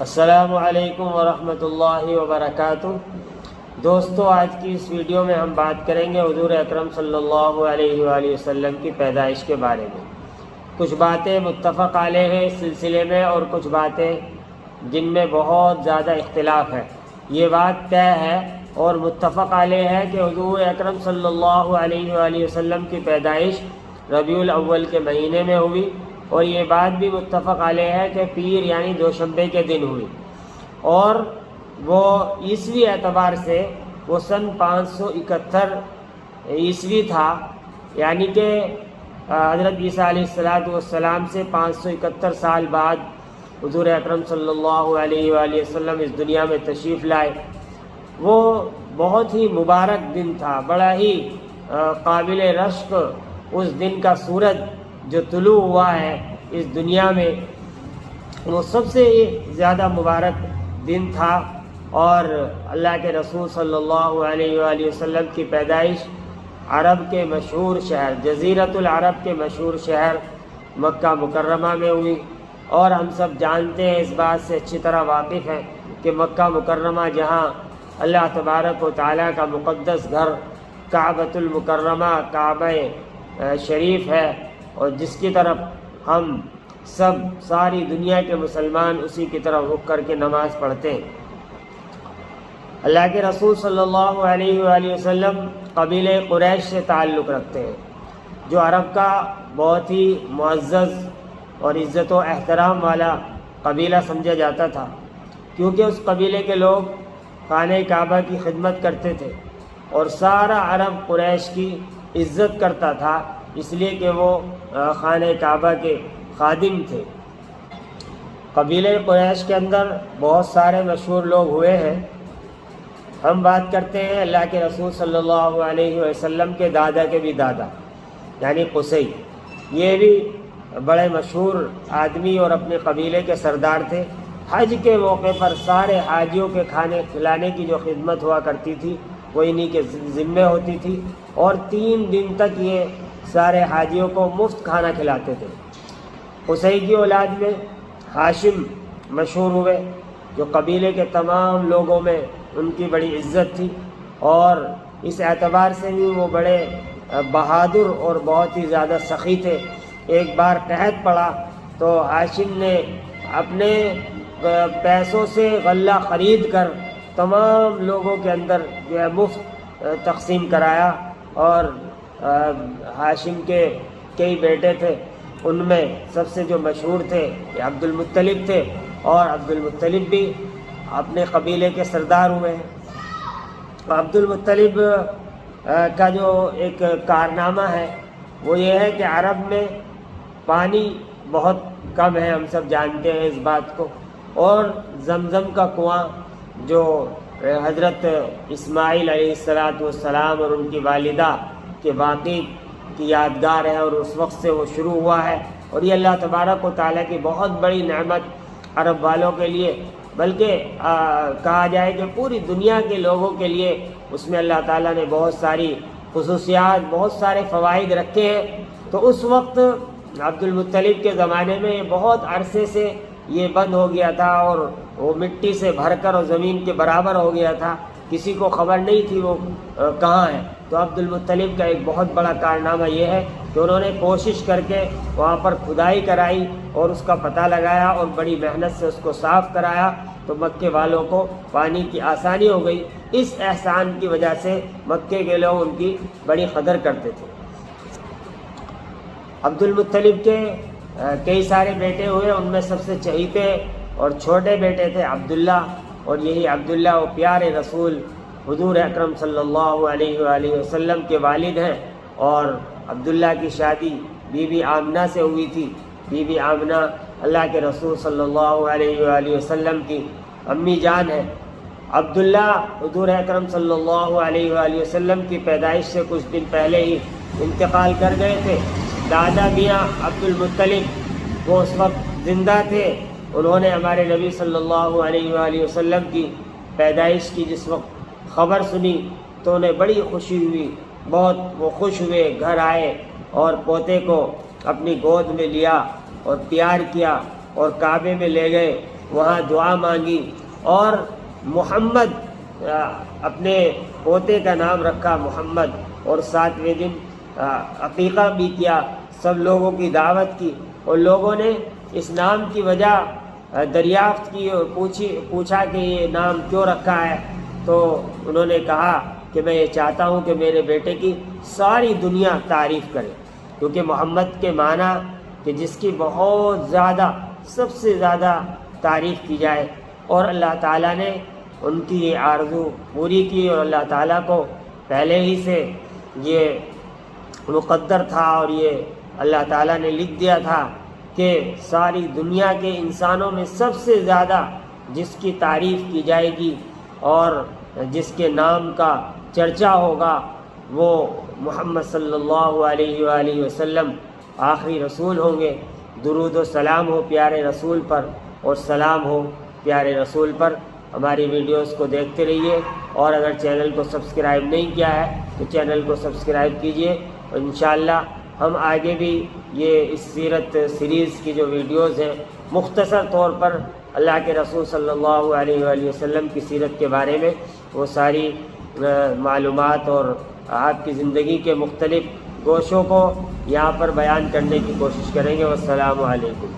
السلام علیکم ورحمۃ اللہ وبرکاتہ۔ دوستو، آج کی اس ویڈیو میں ہم بات کریں گے حضور اکرم صلی اللہ علیہ وآلہ وسلم کی پیدائش کے بارے میں۔ کچھ باتیں متفق علیہ ہیں اس سلسلے میں، اور کچھ باتیں جن میں بہت زیادہ اختلاف ہے۔ یہ بات طے ہے اور متفق علیہ ہے کہ حضور اکرم صلی اللہ علیہ وآلہ وسلم کی پیدائش ربیع الاول کے مہینے میں ہوئی، اور یہ بات بھی متفق علیہ ہے کہ پیر یعنی دوشنبے کے دن ہوئی، اور وہ عیسوی اعتبار سے وہ سن 571 عیسوی تھا، یعنی کہ حضرت عیسیٰ علیہ السلام سے 571 سال بعد حضور اکرم صلی اللہ علیہ وآلہ وسلم اس دنیا میں تشریف لائے۔ وہ بہت ہی مبارک دن تھا، بڑا ہی قابل رشک اس دن کا سورج جو طلوع ہوا ہے اس دنیا میں، وہ سب سے زیادہ مبارک دن تھا۔ اور اللہ کے رسول صلی اللہ علیہ وآلہ وسلم کی پیدائش عرب کے مشہور شہر، جزیرۃ العرب کے مشہور شہر مکہ مکرمہ میں ہوئی، اور ہم سب جانتے ہیں، اس بات سے اچھی طرح واقف ہیں کہ مکہ مکرمہ جہاں اللہ تبارک و تعالیٰ کا مقدس گھر کعبۃ المکرمہ، کعبہ شریف ہے، اور جس کی طرف ہم سب ساری دنیا کے مسلمان اسی کی طرف رخ کر کے نماز پڑھتے ہیں۔ اللہ کے رسول صلی اللہ علیہ وآلہ وسلم قبیلہ قریش سے تعلق رکھتے ہیں، جو عرب کا بہت ہی معزز اور عزت و احترام والا قبیلہ سمجھا جاتا تھا، کیونکہ اس قبیلے کے لوگ خانہ کعبہ کی خدمت کرتے تھے، اور سارا عرب قریش کی عزت کرتا تھا، اس لیے کہ وہ خانہ کعبہ کے خادم تھے۔ قبیلہ قریش کے اندر بہت سارے مشہور لوگ ہوئے ہیں۔ ہم بات کرتے ہیں اللہ کے رسول صلی اللہ علیہ وسلم کے دادا کے بھی دادا، یعنی قصی۔ یہ بھی بڑے مشہور آدمی اور اپنے قبیلے کے سردار تھے۔ حج کے موقع پر سارے حاجیوں کے کھانے کھلانے کی جو خدمت ہوا کرتی تھی وہ انہی کے ذمے ہوتی تھی، اور 3 دن تک یہ سارے حاجیوں کو مفت کھانا کھلاتے تھے۔ قصی کی اولاد میں ہاشم مشہور ہوئے، جو قبیلے کے تمام لوگوں میں ان کی بڑی عزت تھی، اور اس اعتبار سے بھی وہ بڑے بہادر اور بہت ہی زیادہ سخی تھے۔ ایک بار قحط پڑا تو ہاشم نے اپنے پیسوں سے غلہ خرید کر تمام لوگوں کے اندر جو ہے مفت تقسیم کرایا، اور ہاشم کے کئی بیٹے تھے، ان میں سب سے جو مشہور تھے یہ عبد المطلب تھے، اور عبد المطلب بھی اپنے قبیلے کے سردار ہوئے ہیں۔ عبد المطلب کا جو ایک کارنامہ ہے وہ یہ ہے کہ عرب میں پانی بہت کم ہے، ہم سب جانتے ہیں اس بات کو، اور زمزم کا کنواں جو حضرت اسماعیل علیہ السلام اور ان کی والدہ کے واقعے کی یادگار ہے، اور اس وقت سے وہ شروع ہوا ہے، اور یہ اللہ تبارک و تعالیٰ کی بہت بڑی نعمت عرب والوں کے لیے، بلکہ کہا جائے کہ پوری دنیا کے لوگوں کے لیے اس میں اللہ تعالیٰ نے بہت ساری خصوصیات، بہت سارے فوائد رکھے ہیں۔ تو اس وقت عبد المطلب کے زمانے میں یہ بہت عرصے سے یہ بند ہو گیا تھا، اور وہ مٹی سے بھر کر اور زمین کے برابر ہو گیا تھا، کسی کو خبر نہیں تھی وہ کہاں ہے۔ تو عبد المطلب کا ایک بہت بڑا کارنامہ یہ ہے کہ انہوں نے کوشش کر کے وہاں پر کھدائی کرائی اور اس کا پتہ لگایا، اور بڑی محنت سے اس کو صاف کرایا، تو مکے والوں کو پانی کی آسانی ہو گئی۔ اس احسان کی وجہ سے مکے کے لوگ ان کی بڑی قدر کرتے تھے۔ عبد المطلب کے کئی سارے بیٹے ہوئے، ان میں سب سے چہیتے اور چھوٹے بیٹے تھے عبداللہ، اور یہی عبداللہ وہ پیارے رسول حضور اکرم صلی اللہ علیہ وآلہ وسلم کے والد ہیں، اور عبداللہ کی شادی بی بی آمنہ سے ہوئی تھی۔ بی بی آمنہ اللہ کے رسول صلی اللہ علیہ وآلہ وسلم کی امی جان ہے۔ عبداللہ حضور اکرم صلی اللہ علیہ وآلہ وسلم کی پیدائش سے کچھ دن پہلے ہی انتقال کر گئے تھے۔ دادا میاں عبد المطلب وہ اس وقت زندہ تھے، انہوں نے ہمارے نبی صلی اللہ علیہ وآلہ وسلم کی پیدائش کی جس وقت خبر سنی تو انہیں بڑی خوشی ہوئی، بہت وہ خوش ہوئے، گھر آئے اور پوتے کو اپنی گود میں لیا اور پیار کیا، اور کعبے میں لے گئے وہاں دعا مانگی، اور محمد اپنے پوتے کا نام رکھا محمد، اور 7ویں دن عقیقہ بھی کیا، سب لوگوں کی دعوت کی، اور لوگوں نے اس نام کی وجہ دریافت کی اور پوچھا کہ یہ نام کیوں رکھا ہے، تو انہوں نے کہا کہ میں یہ چاہتا ہوں کہ میرے بیٹے کی ساری دنیا تعریف کرے، کیونکہ محمد کے معنی کہ جس کی بہت زیادہ، سب سے زیادہ تعریف کی جائے، اور اللہ تعالیٰ نے ان کی یہ آرزو پوری کی، اور اللہ تعالیٰ کو پہلے ہی سے یہ مقدر تھا، اور یہ اللہ تعالیٰ نے لکھ دیا تھا کہ ساری دنیا کے انسانوں میں سب سے زیادہ جس کی تعریف کی جائے گی اور جس کے نام کا چرچا ہوگا وہ محمد صلی اللہ علیہ وآلہ وسلم آخری رسول ہوں گے۔ درود و سلام ہو پیارے رسول پر، اور سلام ہو پیارے رسول پر۔ ہماری ویڈیوز کو دیکھتے رہیے، اور اگر چینل کو سبسکرائب نہیں کیا ہے تو چینل کو سبسکرائب کیجئے، اور انشاءاللہ ہم آگے بھی یہ اس سیرت سیریز کی جو ویڈیوز ہیں مختصر طور پر اللہ کے رسول صلی اللہ علیہ وآلہ وسلم کی سیرت کے بارے میں وہ ساری معلومات اور آپ کی زندگی کے مختلف گوشوں کو یہاں پر بیان کرنے کی کوشش کریں گے۔ والسلام علیکم۔